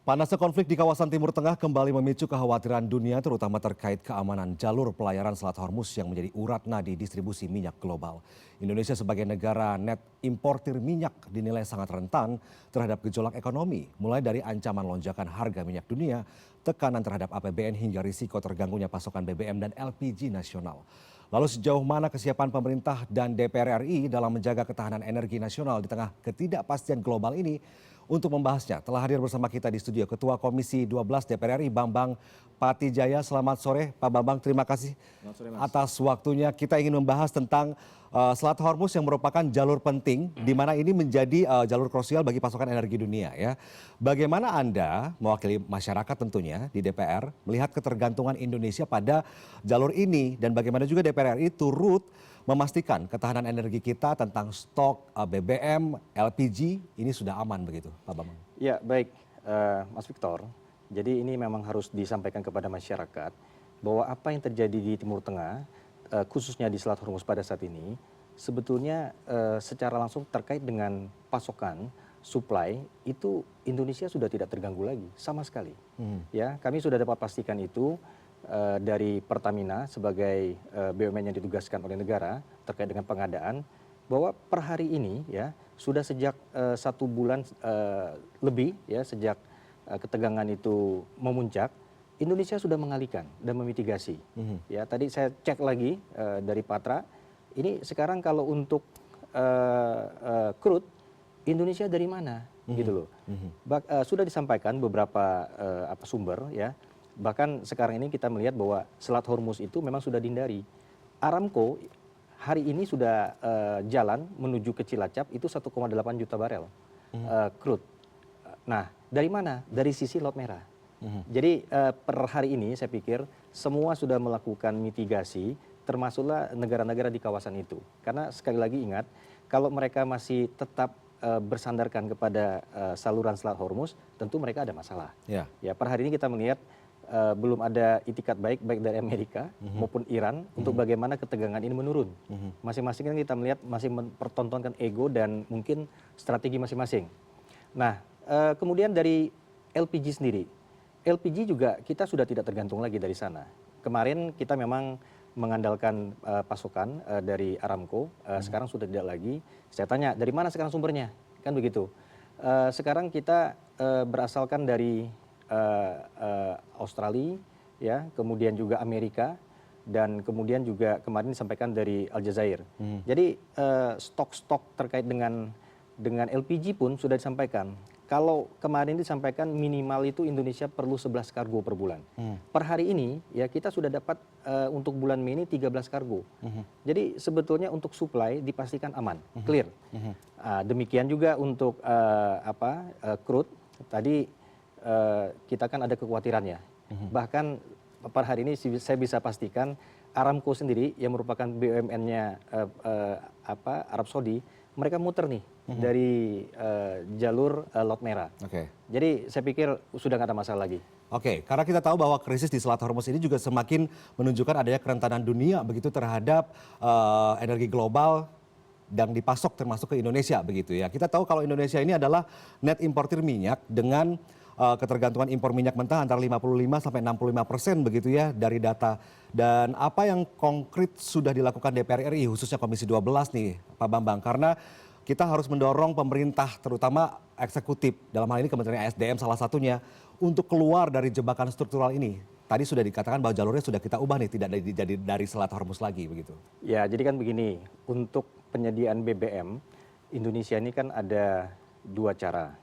Panasnya konflik di kawasan Timur Tengah kembali memicu kekhawatiran dunia terutama terkait keamanan jalur pelayaran Selat Hormuz yang menjadi urat nadi distribusi minyak global. Indonesia sebagai negara net importir minyak dinilai sangat rentan terhadap gejolak ekonomi, mulai dari ancaman lonjakan harga minyak dunia, tekanan terhadap APBN hingga risiko terganggunya pasokan BBM dan LPG nasional. Lalu sejauh mana kesiapan pemerintah dan DPR RI dalam menjaga ketahanan energi nasional di tengah ketidakpastian global ini? Untuk membahasnya telah hadir bersama kita di studio Ketua Komisi 12 DPR RI Bambang Patijaya. Selamat sore Pak Bambang, terima kasih atas waktunya. Kita ingin membahas tentang Selat Hormuz yang merupakan jalur penting di mana ini menjadi jalur krusial bagi pasokan energi dunia ya. Bagaimana Anda mewakili masyarakat tentunya di DPR melihat ketergantungan Indonesia pada jalur ini dan bagaimana juga DPR RI turut memastikan ketahanan energi kita tentang stok BBM, LPG ini sudah aman begitu, Pak Bambang? Ya baik, Mas Victor. Jadi ini memang harus disampaikan kepada masyarakat bahwa apa yang terjadi di Timur Tengah, khususnya di Selat Hormuz pada saat ini, sebetulnya secara langsung terkait dengan pasokan, supply itu Indonesia sudah tidak terganggu lagi sama sekali. Ya, kami sudah dapat pastikan itu. Dari Pertamina sebagai BUMN yang ditugaskan oleh negara terkait dengan pengadaan bahwa per hari ini ya sudah sejak 1 bulan lebih ya sejak ketegangan itu memuncak, Indonesia sudah mengalihkan dan memitigasi. Ya tadi saya cek lagi dari Patra, ini sekarang kalau untuk crude Indonesia dari mana gitu loh. Sudah disampaikan beberapa sumber ya. Bahkan sekarang ini kita melihat bahwa Selat Hormuz itu memang sudah dihindari. Aramco hari ini sudah jalan menuju ke Cilacap itu 1,8 juta barel crude. Nah dari mana? Dari sisi Laut Merah. Jadi per hari ini saya pikir semua sudah melakukan mitigasi termasuklah negara-negara di kawasan itu. Karena sekali lagi ingat kalau mereka masih tetap bersandarkan kepada saluran Selat Hormuz tentu mereka ada masalah. Ya per hari ini kita melihat belum ada itikat baik dari Amerika maupun Iran untuk bagaimana ketegangan ini menurun. Masing-masing kan kita melihat masih mempertontonkan ego dan mungkin strategi masing-masing. Nah, kemudian dari LPG sendiri. LPG juga kita sudah tidak tergantung lagi dari sana. Kemarin kita memang mengandalkan pasokan dari Aramco, sekarang sudah tidak lagi. Saya tanya, dari mana sekarang sumbernya? Kan begitu. Sekarang kita berasalkan dari Australia, ya, kemudian juga Amerika, dan kemudian juga kemarin disampaikan dari Aljazair. Jadi stok-stok terkait dengan LPG pun sudah disampaikan. Kalau kemarin disampaikan minimal itu Indonesia perlu 11 kargo per bulan. Per hari ini ya kita sudah dapat untuk bulan Mei ini 13 kargo. Jadi sebetulnya untuk supply dipastikan aman, clear. Demikian juga untuk crude tadi. Kita kan ada kekhawatirannya. Bahkan per hari ini saya bisa pastikan Aramco sendiri yang merupakan BUMN-nya Arab Saudi, mereka muter nih dari jalur Laut Merah. Jadi saya pikir sudah nggak ada masalah lagi. Karena kita tahu bahwa krisis di Selat Hormuz ini juga semakin menunjukkan adanya kerentanan dunia begitu terhadap energi global dan dipasok termasuk ke Indonesia begitu ya. Kita tahu kalau Indonesia ini adalah net importir minyak dengan ketergantungan impor minyak mentah antara 55 sampai 65% begitu ya dari data. Dan apa yang konkret sudah dilakukan DPR RI khususnya Komisi 12 nih Pak Bambang, karena kita harus mendorong pemerintah terutama eksekutif dalam hal ini Kementerian SDM salah satunya untuk keluar dari jebakan struktural ini. Tadi sudah dikatakan bahwa jalurnya sudah kita ubah nih, tidak dari Selat Hormuz lagi begitu. Ya, jadi kan begini, untuk penyediaan BBM Indonesia ini kan ada 2 cara.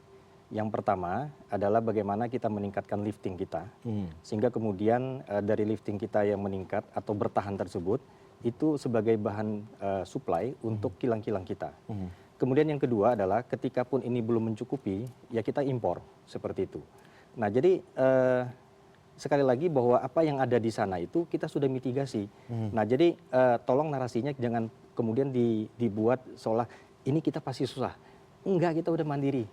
Yang pertama adalah bagaimana kita meningkatkan lifting kita, sehingga kemudian dari lifting kita yang meningkat atau bertahan tersebut, itu sebagai bahan supply untuk kilang-kilang kita. Kemudian yang kedua adalah ketika pun ini belum mencukupi, ya kita impor, seperti itu. Nah jadi sekali lagi bahwa apa yang ada di sana itu kita sudah mitigasi. Nah jadi tolong narasinya jangan kemudian dibuat seolah ini kita pasti susah. Enggak, kita udah mandiri.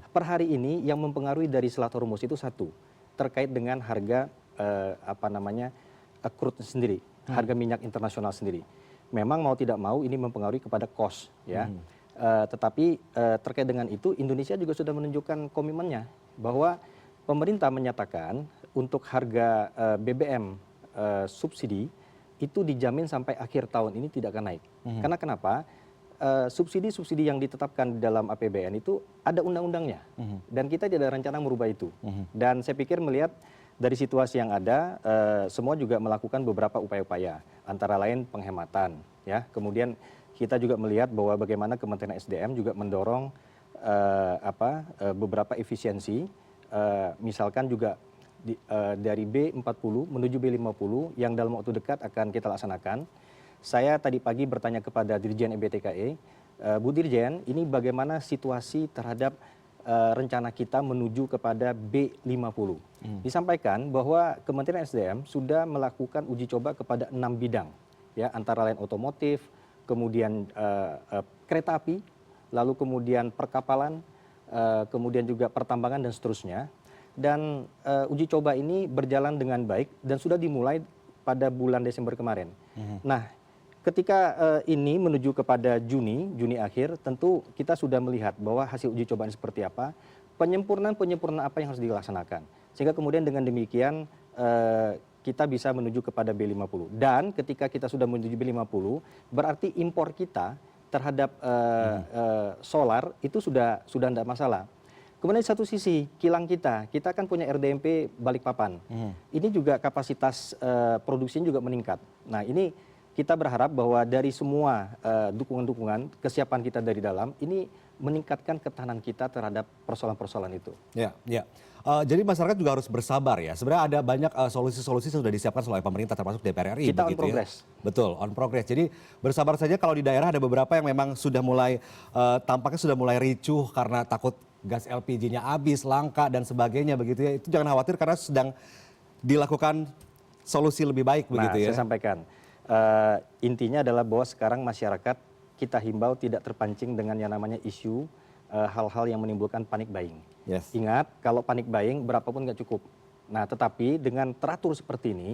Per hari ini yang mempengaruhi dari Selat Hormuz itu satu, terkait dengan harga crude sendiri, harga minyak internasional sendiri. Memang mau tidak mau ini mempengaruhi kepada cost ya. Tetapi terkait dengan itu Indonesia juga sudah menunjukkan komitmennya bahwa pemerintah menyatakan untuk harga BBM subsidi itu dijamin sampai akhir tahun ini tidak akan naik. Karena kenapa? Subsidi-subsidi yang ditetapkan di dalam APBN itu ada undang-undangnya, dan kita tidak ada rencana merubah itu. Dan saya pikir melihat dari situasi yang ada, semua juga melakukan beberapa upaya-upaya, antara lain penghematan, ya. Kemudian kita juga melihat bahwa bagaimana Kementerian SDM juga mendorong beberapa efisiensi, misalkan juga dari B40 menuju B50 yang dalam waktu dekat akan kita laksanakan. Saya tadi pagi bertanya kepada Dirjen EBTKE, Bu Dirjen, ini bagaimana situasi terhadap rencana kita menuju kepada B50. Disampaikan bahwa Kementerian SDM sudah melakukan uji coba kepada 6 bidang, ya, antara lain otomotif, kemudian kereta api, lalu kemudian perkapalan, kemudian juga pertambangan dan seterusnya. Dan uji coba ini berjalan dengan baik dan sudah dimulai pada bulan Desember kemarin. Nah, ketika ini menuju kepada Juni akhir, tentu kita sudah melihat bahwa hasil uji coba ini seperti apa, penyempurnaan apa yang harus dilaksanakan. Sehingga kemudian dengan demikian kita bisa menuju kepada B50. Dan ketika kita sudah menuju B50, berarti impor kita terhadap solar itu sudah tidak masalah. Kemudian di satu sisi kilang kita kan punya RDMP Balikpapan. Ini juga kapasitas produksinya juga meningkat. Nah, ini kita berharap bahwa dari semua dukungan-dukungan, kesiapan kita dari dalam, ini meningkatkan ketahanan kita terhadap persoalan-persoalan itu. Ya, ya. Jadi masyarakat juga harus bersabar ya. Sebenarnya ada banyak solusi-solusi yang sudah disiapkan oleh pemerintah termasuk DPR RI. Kita on progress. Ya? Betul, on progress. Jadi bersabar saja, kalau di daerah ada beberapa yang memang sudah mulai, tampaknya sudah mulai ricuh karena takut gas LPG-nya habis, langka dan sebagainya begitu ya. Itu jangan khawatir karena sedang dilakukan solusi lebih baik begitu ya. Saya sampaikan. Intinya adalah bahwa sekarang masyarakat kita himbau tidak terpancing dengan yang namanya isu hal-hal yang menimbulkan panik buying. Yes. Ingat, kalau panik buying berapapun nggak cukup. Nah, tetapi dengan teratur seperti ini,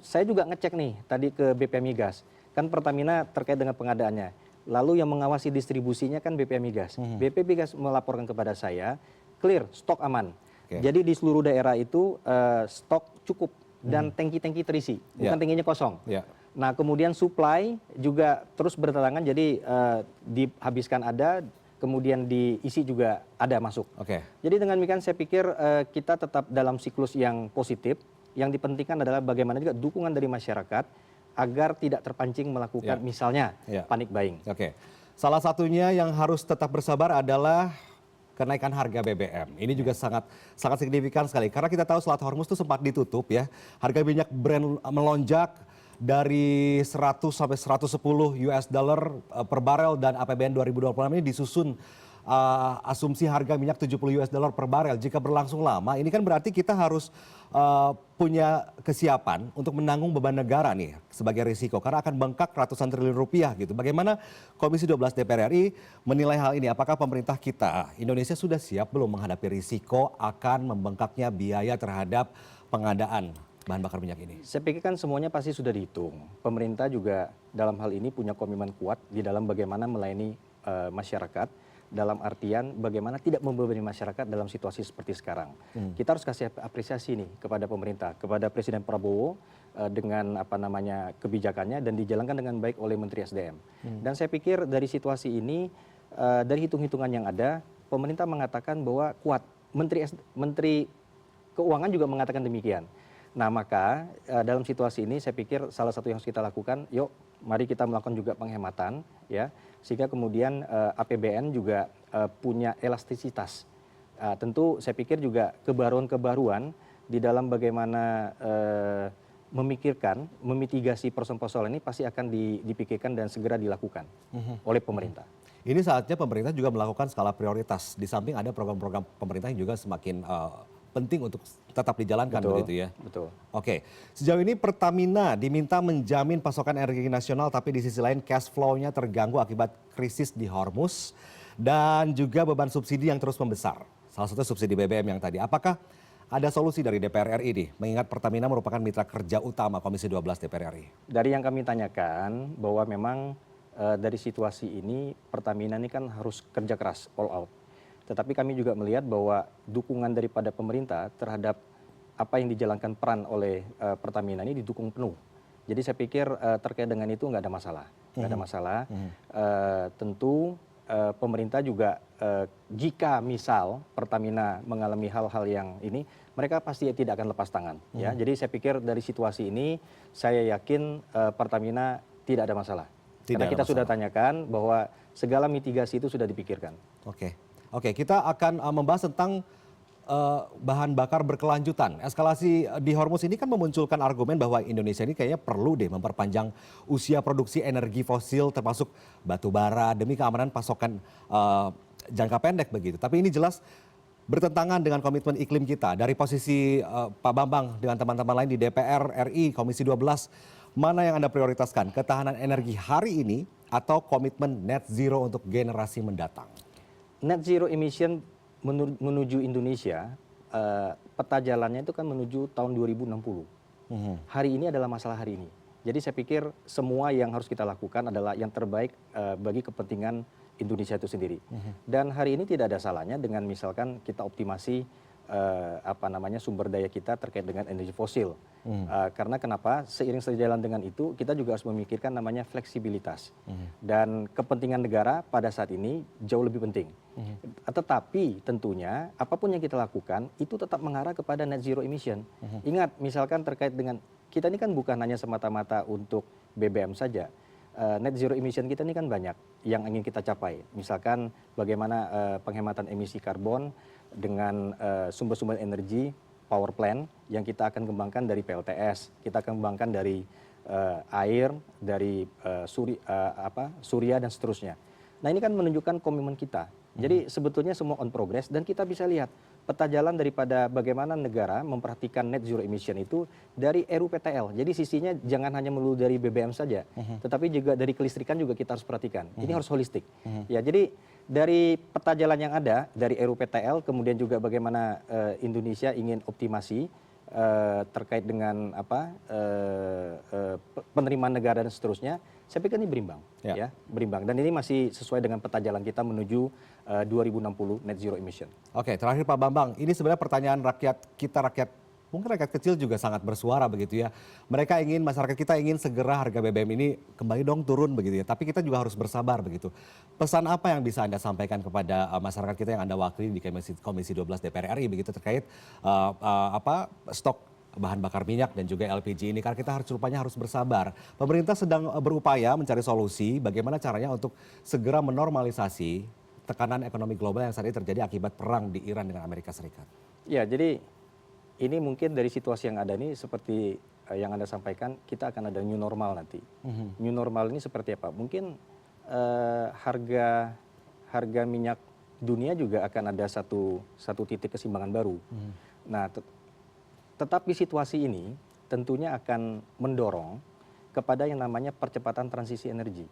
saya juga ngecek nih tadi ke BP Migas. Kan Pertamina terkait dengan pengadaannya. Lalu yang mengawasi distribusinya kan BP Migas. BP Migas melaporkan kepada saya, clear, stok aman. Jadi di seluruh daerah itu stok cukup dan tangki-tangki terisi, bukan tangkinya kosong. Nah, kemudian supply juga terus berdatangan, jadi dihabiskan ada, kemudian diisi juga ada masuk. Jadi dengan demikian saya pikir kita tetap dalam siklus yang positif. Yang dipentingkan adalah bagaimana juga dukungan dari masyarakat agar tidak terpancing melakukan misalnya panik buying. Salah satunya yang harus tetap bersabar adalah kenaikan harga BBM. Ini juga sangat signifikan sekali karena kita tahu Selat Hormuz itu sempat ditutup ya. Harga minyak Brent melonjak dari 100 sampai 110 US dollar per barel, dan APBN 2026 ini disusun asumsi harga minyak 70 US dollar per barel. Jika berlangsung lama, ini kan berarti kita harus punya kesiapan untuk menanggung beban negara nih sebagai risiko karena akan bengkak ratusan triliun rupiah gitu. Bagaimana Komisi 12 DPR RI menilai hal ini? Apakah pemerintah kita Indonesia sudah siap belum menghadapi risiko akan membengkaknya biaya terhadap pengadaan bahan bakar minyak ini? Saya pikir kan semuanya pasti sudah dihitung. Pemerintah juga dalam hal ini punya komitmen kuat di dalam bagaimana melayani masyarakat, dalam artian bagaimana tidak membebani masyarakat dalam situasi seperti sekarang. Kita harus kasih apresiasi nih kepada pemerintah, kepada Presiden Prabowo dengan kebijakannya dan dijalankan dengan baik oleh Menteri SDM. Dan saya pikir dari situasi ini, dari hitung-hitungan yang ada, pemerintah mengatakan bahwa kuat. Menteri Keuangan juga mengatakan demikian. Nah, maka dalam situasi ini saya pikir salah satu yang harus kita lakukan, yuk mari kita melakukan juga penghematan ya, sehingga kemudian APBN juga punya elastisitas. Tentu saya pikir juga kebaruan-kebaruan di dalam bagaimana memikirkan, memitigasi persoalan-persoalan ini pasti akan dipikirkan dan segera dilakukan oleh pemerintah. Ini saatnya pemerintah juga melakukan skala prioritas. Di samping ada program-program pemerintah yang juga semakin penting untuk tetap dijalankan. Betul, begitu ya. Betul. Oke, sejauh ini Pertamina diminta menjamin pasokan energi nasional, tapi di sisi lain cash flow-nya terganggu akibat krisis di Hormuz dan juga beban subsidi yang terus membesar. Salah satu subsidi BBM yang tadi. Apakah ada solusi dari DPR RI nih, mengingat Pertamina merupakan mitra kerja utama Komisi 12 DPR RI? Dari yang kami tanyakan bahwa memang dari situasi ini Pertamina ini kan harus kerja keras, all out. Tetapi kami juga melihat bahwa dukungan daripada pemerintah terhadap apa yang dijalankan peran oleh Pertamina ini didukung penuh. Jadi saya pikir terkait dengan itu nggak ada masalah. Nggak ada masalah. Tentu pemerintah juga jika misal Pertamina mengalami hal-hal yang ini, mereka pasti tidak akan lepas tangan. Ya, jadi saya pikir dari situasi ini saya yakin Pertamina tidak ada masalah. Karena kita sudah tanyakan bahwa segala mitigasi itu sudah dipikirkan. Oke, kita akan membahas tentang bahan bakar berkelanjutan. Eskalasi di Hormuz ini kan memunculkan argumen bahwa Indonesia ini kayaknya perlu deh memperpanjang usia produksi energi fosil termasuk batu bara demi keamanan pasokan jangka pendek begitu. Tapi ini jelas bertentangan dengan komitmen iklim kita. Dari posisi Pak Bambang dengan teman-teman lain di DPR RI Komisi 12, mana yang Anda prioritaskan? Ketahanan energi hari ini atau komitmen net zero untuk generasi mendatang? Net zero emission menuju Indonesia, peta jalannya itu kan menuju tahun 2060. Hari ini adalah masalah hari ini. Jadi saya pikir semua yang harus kita lakukan adalah yang terbaik bagi kepentingan Indonesia itu sendiri. Dan hari ini tidak ada salahnya dengan misalkan kita optimasi sumber daya kita terkait dengan energi fosil. Karena kenapa? Seiring sejalan dengan itu kita juga harus memikirkan namanya fleksibilitas. Dan kepentingan negara pada saat ini jauh lebih penting. Tetapi tentunya apapun yang kita lakukan itu tetap mengarah kepada net zero emission. Ingat misalkan terkait dengan kita ini kan bukan hanya semata-mata untuk BBM saja. Net zero emission kita ini kan banyak yang ingin kita capai. Misalkan bagaimana penghematan emisi karbon dengan sumber-sumber energi power plant yang kita akan kembangkan dari PLTS, kita akan kembangkan dari air, dari surya dan seterusnya. Nah ini kan menunjukkan komitmen kita. Jadi sebetulnya semua on progress dan kita bisa lihat peta jalan daripada bagaimana negara memperhatikan net zero emission itu dari RUPTL. Jadi sisinya jangan hanya melulu dari BBM saja, tetapi juga dari kelistrikan juga kita harus perhatikan. Ini harus holistik. Ya, jadi dari peta jalan yang ada dari RUPTL, kemudian juga bagaimana Indonesia ingin optimasi terkait dengan penerimaan negara dan seterusnya, saya pikir ini berimbang, ya berimbang. Dan ini masih sesuai dengan peta jalan kita menuju 2060 net zero emission. Oke, terakhir Pak Bambang, ini sebenarnya pertanyaan rakyat mungkin rakyat kecil juga sangat bersuara begitu ya. Mereka ingin, masyarakat kita ingin segera harga BBM ini kembali dong turun begitu ya. Tapi kita juga harus bersabar begitu. Pesan apa yang bisa Anda sampaikan kepada masyarakat kita yang Anda wakili di Komisi 12 DPR RI begitu terkait stok bahan bakar minyak dan juga LPG ini, karena kita rupanya harus bersabar. Pemerintah sedang berupaya mencari solusi bagaimana caranya untuk segera menormalisasi tekanan ekonomi global yang saat ini terjadi akibat perang di Iran dengan Amerika Serikat. Ya, jadi ini mungkin dari situasi yang ada ini seperti yang Anda sampaikan, kita akan ada new normal nanti. New normal ini seperti apa? Mungkin harga minyak dunia juga akan ada satu titik keseimbangan baru. Nah, tetapi situasi ini tentunya akan mendorong kepada yang namanya percepatan transisi energi.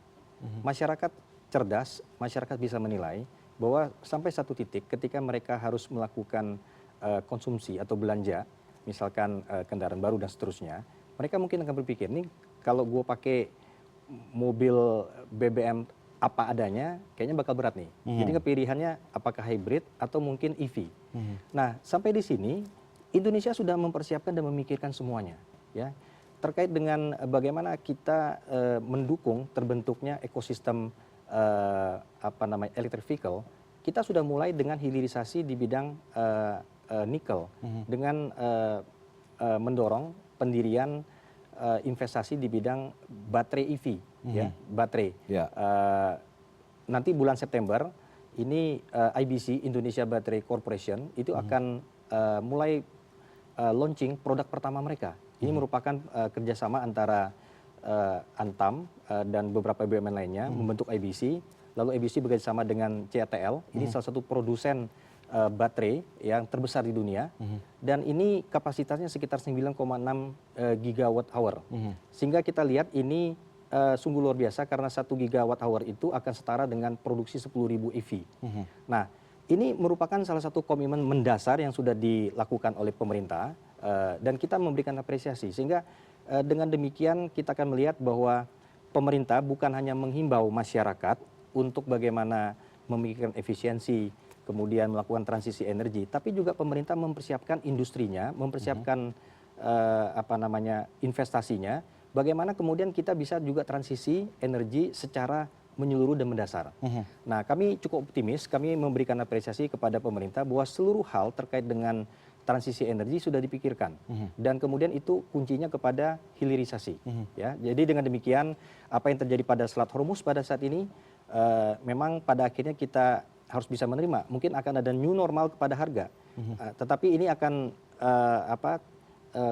Masyarakat cerdas, masyarakat bisa menilai bahwa sampai satu titik ketika mereka harus melakukan konsumsi atau belanja, misalkan kendaraan baru dan seterusnya, mereka mungkin akan berpikir, nih kalau gue pakai mobil BBM apa adanya, kayaknya bakal berat nih. Jadi kepilihannya apakah hybrid atau mungkin EV. Nah, sampai di sini Indonesia sudah mempersiapkan dan memikirkan semuanya, ya. Terkait dengan bagaimana kita mendukung terbentuknya ekosistem electric vehicle, kita sudah mulai dengan hilirisasi di bidang nikel dengan mendorong pendirian investasi di bidang baterai EV, ya, baterai. Nanti bulan September ini IBC Indonesia Battery Corporation itu akan mulai launching produk pertama mereka. Ini merupakan kerjasama antara Antam dan beberapa BUMN lainnya membentuk IBC. Lalu IBC bekerjasama dengan CATL. Ini salah satu produsen baterai yang terbesar di dunia. Dan ini kapasitasnya sekitar 9,6 gigawatt hour. Sehingga kita lihat ini sungguh luar biasa karena 1 gigawatt hour itu akan setara dengan produksi 10.000 EV. Nah, ini merupakan salah satu komitmen mendasar yang sudah dilakukan oleh pemerintah dan kita memberikan apresiasi. Sehingga dengan demikian kita akan melihat bahwa pemerintah bukan hanya menghimbau masyarakat untuk bagaimana memikirkan efisiensi kemudian melakukan transisi energi, tapi juga pemerintah mempersiapkan industrinya, mempersiapkan investasinya, bagaimana kemudian kita bisa juga transisi energi secara menyeluruh dan mendasar. Nah, kami cukup optimis, kami memberikan apresiasi kepada pemerintah bahwa seluruh hal terkait dengan transisi energi sudah dipikirkan, dan kemudian itu kuncinya kepada hilirisasi. Ya, jadi dengan demikian apa yang terjadi pada Selat Hormuz pada saat ini memang pada akhirnya kita harus bisa menerima. Mungkin akan ada new normal kepada harga, tetapi ini akan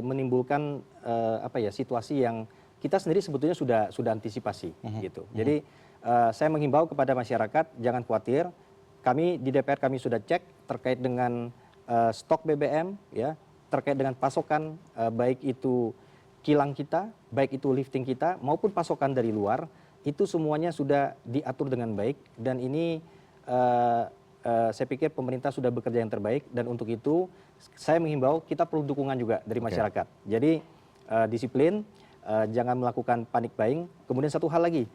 menimbulkan situasi yang kita sendiri sebetulnya sudah antisipasi gitu. Jadi saya menghimbau kepada masyarakat jangan khawatir. Kami di DPR kami sudah cek terkait dengan stok BBM, ya, terkait dengan pasokan baik itu kilang kita, baik itu lifting kita maupun pasokan dari luar, itu semuanya sudah diatur dengan baik, dan ini saya pikir pemerintah sudah bekerja yang terbaik, dan untuk itu saya menghimbau kita perlu dukungan juga dari masyarakat. Jadi disiplin, jangan melakukan panic buying. Kemudian satu hal lagi,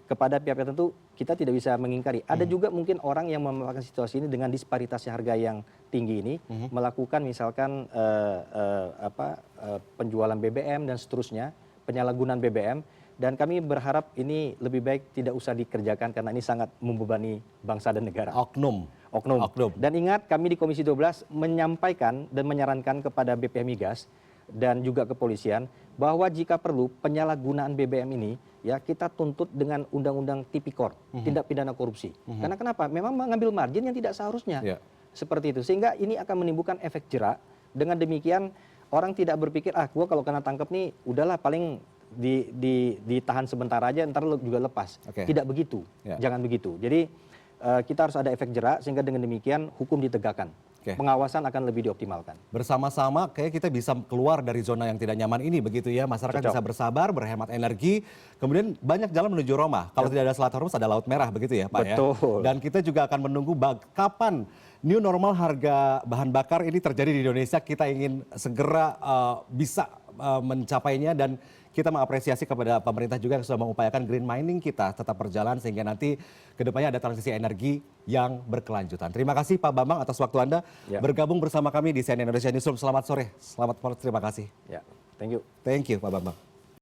kepada pihak tertentu kita tidak bisa mengingkari. Ada juga mungkin orang yang memanfaatkan situasi ini dengan disparitas harga yang tinggi ini, melakukan misalkan penjualan BBM dan seterusnya, penyalahgunaan BBM. Dan kami berharap ini lebih baik tidak usah dikerjakan karena ini sangat membebani bangsa dan negara. Oknum. Dan ingat, kami di Komisi 12 menyampaikan dan menyarankan kepada BPH Migas dan juga kepolisian bahwa jika perlu penyalahgunaan BBM ini ya kita tuntut dengan undang-undang tipikor, tindak pidana korupsi. Karena kenapa? Memang mengambil margin yang tidak seharusnya. Seperti itu. Sehingga ini akan menimbulkan efek jerak. Dengan demikian orang tidak berpikir gua kalau kena tangkap nih udahlah paling ditahan sebentar aja ntar juga lepas. Tidak begitu. Jangan begitu. Jadi kita harus ada efek jerak sehingga dengan demikian hukum ditegakkan. Pengawasan akan lebih dioptimalkan. Bersama-sama kayak kita bisa keluar dari zona yang tidak nyaman ini begitu ya. Masyarakat bisa bersabar, berhemat energi. Kemudian banyak jalan menuju Roma. Kalau tidak ada Selat Hormuz ada Laut Merah begitu ya Pak. Betul. Dan kita juga akan menunggu kapan new normal harga bahan bakar ini terjadi di Indonesia. Kita ingin segera bisa mencapainya, dan kita mengapresiasi kepada pemerintah juga yang sudah mengupayakan green mining kita tetap berjalan sehingga nanti kedepannya ada transisi energi yang berkelanjutan. Terima kasih Pak Bambang atas waktu Anda bergabung bersama kami di CNN Indonesia Newsroom. Selamat sore, selamat malam, terima kasih. Thank you. Thank you Pak Bambang.